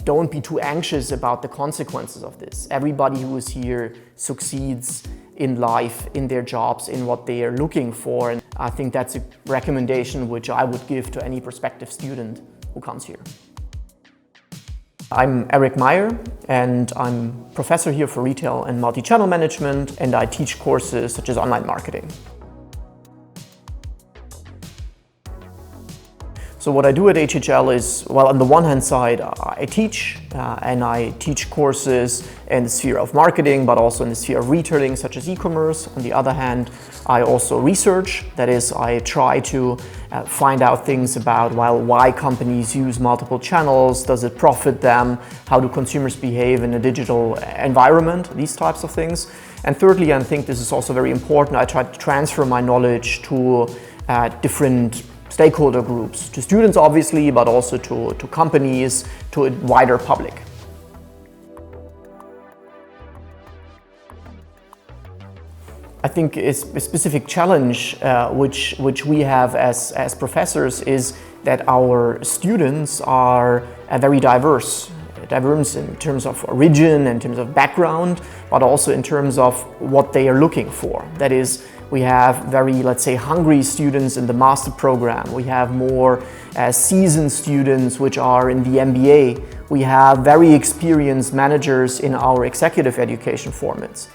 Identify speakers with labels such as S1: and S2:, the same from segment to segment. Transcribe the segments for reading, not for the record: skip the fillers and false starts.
S1: Don't be too anxious about the consequences of this. Everybody who is here succeeds in life, in their jobs, in what they are looking for. And I think that's a recommendation which I would give to any prospective student who comes here. I'm Erik Maier and I'm professor here for retail and multi-channel management, and I teach courses such as online marketing. So what I do at HHL is, well, on the one hand side, I teach and I teach courses in the sphere of marketing, but also in the sphere of retailing, such as e-commerce. On the other hand, I also research. That is, I try to find out things about, well, why companies use multiple channels, does it profit them, how do consumers behave in a digital environment, these types of things. And thirdly, I think this is also very important, I try to transfer my knowledge to different stakeholder groups, to students obviously, but also to companies, to a wider public. I think a specific challenge which we have as professors is that our students are very diverse in terms of origin, in terms of background, but also in terms of what they are looking for. That is, we have very, let's say, hungry students in the master program. We have more seasoned students which are in the MBA. We have very experienced managers in our executive education formats.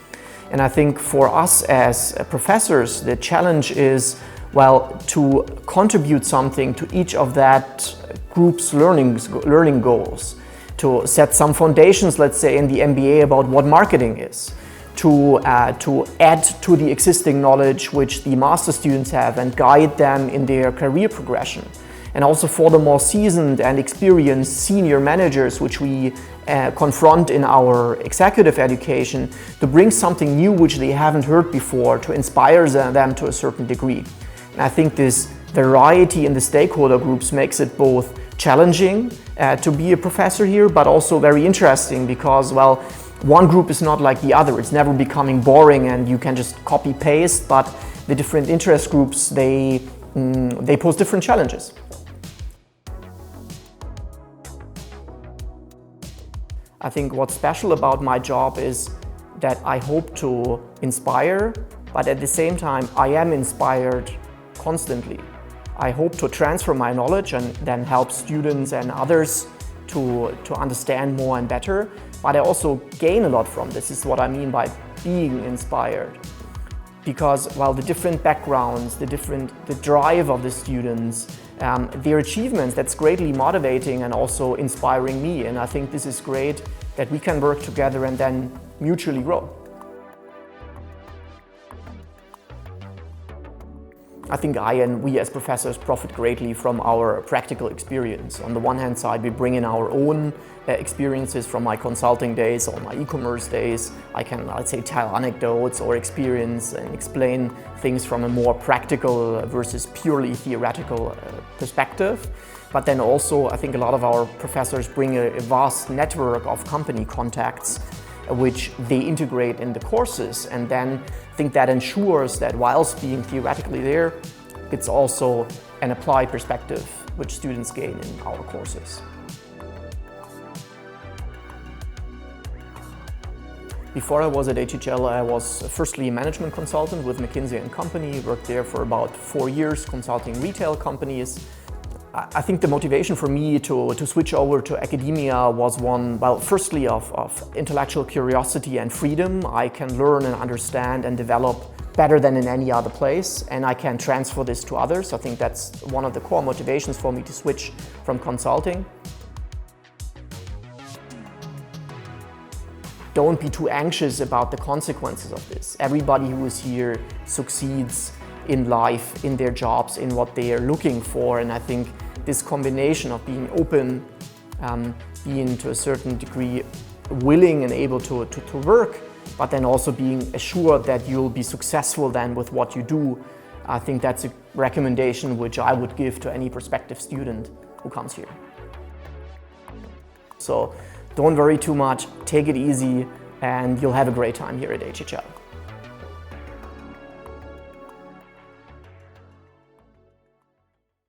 S1: And I think for us as professors, the challenge is, well, to contribute something to each of that group's learning goals, to set some foundations, let's say, in the MBA about what marketing is, to add to the existing knowledge which the master students have and guide them in their career progression. And also for the more seasoned and experienced senior managers which we confront in our executive education, to bring something new which they haven't heard before, to inspire them to a certain degree. And I think this variety in the stakeholder groups makes it both challenging to be a professor here, but also very interesting because, well, one group is not like the other. It's never becoming boring and you can just copy paste, but the different interest groups, they pose different challenges. I think what's special about my job is that I hope to inspire, but at the same time I am inspired constantly. I hope to transfer my knowledge and then help students and others to understand more and better. But I also gain a lot from this. This is what I mean by being inspired. Because while the different backgrounds, the drive of the students, their achievements, that's greatly motivating and also inspiring me. And I think this is great that we can work together and then mutually grow. I think I and we as professors profit greatly from our practical experience. On the one hand side, we bring in our own experiences from my consulting days or my e-commerce days. I can, let's say, tell anecdotes or experience and explain things from a more practical versus purely theoretical perspective. But then also, I think a lot of our professors bring a vast network of company contacts which they integrate in the courses, and then I think that ensures that whilst being theoretically there, it's also an applied perspective which students gain in our courses. Before I was at HHL, I was firstly a management consultant with McKinsey & Company, worked there for about 4 years consulting retail companies. I think the motivation for me to switch over to academia was one, well, firstly of intellectual curiosity and freedom. I can learn and understand and develop better than in any other place, and I can transfer this to others. I think that's one of the core motivations for me to switch from consulting. Don't be too anxious about the consequences of this. Everybody who is here succeeds in life, in their jobs, in what they are looking for, and I think this combination of being open, being to a certain degree willing and able to work, but then also being assured that you'll be successful then with what you do, I think that's a recommendation which I would give to any prospective student who comes here. So don't worry too much, take it easy, and you'll have a great time here at HHL.